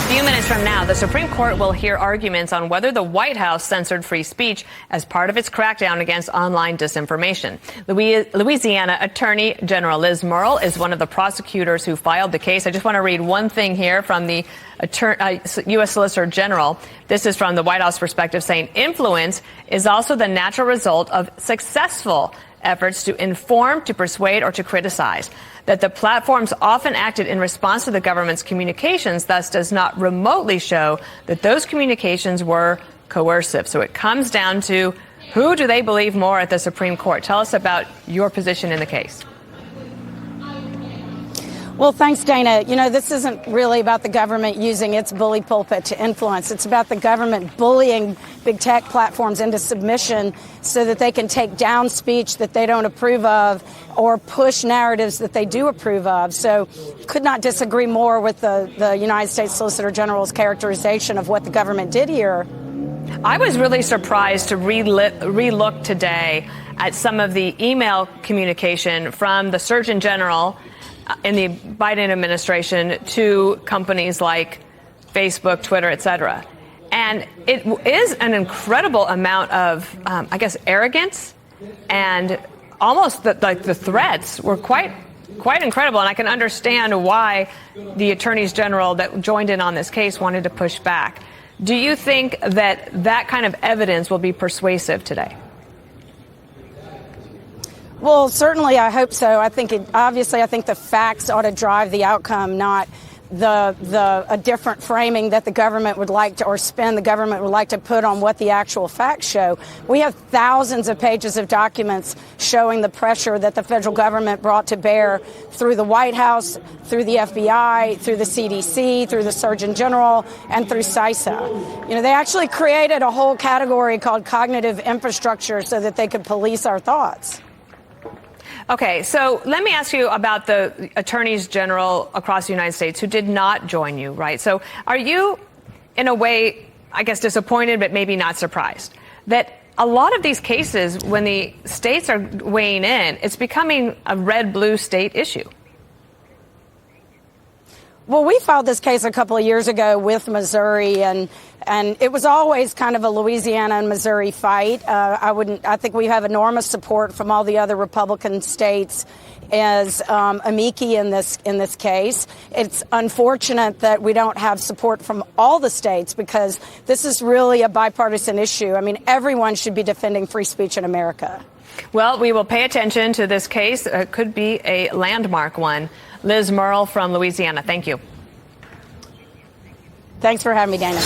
few minutes from now, the Supreme Court will hear arguments on whether the White House censored free speech as part of its crackdown against online disinformation. Louisiana Attorney General Liz Murrill is one of the prosecutors who filed the case. I just want to read one thing here from the U.S. Solicitor General. This is from the White House perspective, saying influence is also the natural result of successful efforts to inform, to persuade, or to criticize. That the platforms often acted in response to the government's communications, thus does not remotely show that those communications were coercive. So it comes down to who do they believe more at the Supreme Court? Tell us about your position in the case. Well, thanks, Dana. You know, this isn't really about the government using its bully pulpit to influence. It's about the government bullying big tech platforms into submission so that they can take down speech that they don't approve of or push narratives that they do approve of. So could not disagree more with the United States Solicitor General's characterization of what the government did here. I was really surprised to relook today at some of the email communication from the Surgeon General in the Biden administration to companies like Facebook, Twitter, et cetera. And it is an incredible amount of, arrogance, and almost the threats were quite incredible. And I can understand why the attorneys general that joined in on this case wanted to push back. Do you think that kind of evidence will be persuasive today? Well, certainly I hope so. I think I think the facts ought to drive the outcome, not a different framing that the government would like to, or spin the government would like to put on what the actual facts show. We have thousands of pages of documents showing the pressure that the federal government brought to bear through the White House, through the FBI, through the CDC, through the Surgeon General, and through CISA. You know, they actually created a whole category called cognitive infrastructure so that they could police our thoughts. Okay, so let me ask you about the attorneys general across the United States who did not join you, right? So are you, in a way, I guess, disappointed, but maybe not surprised that a lot of these cases, when the states are weighing in, it's becoming a red-blue state issue? Well, we filed this case a couple of years ago with Missouri, and it was always kind of a Louisiana and Missouri fight. I think we have enormous support from all the other Republican states as amici in this case. It's unfortunate that we don't have support from all the states because this is really a bipartisan issue. I mean, everyone should be defending free speech in America. Well, we will pay attention to this case. It could be a landmark one. Liz Murrill from Louisiana, thank you. Thanks for having me, Dana.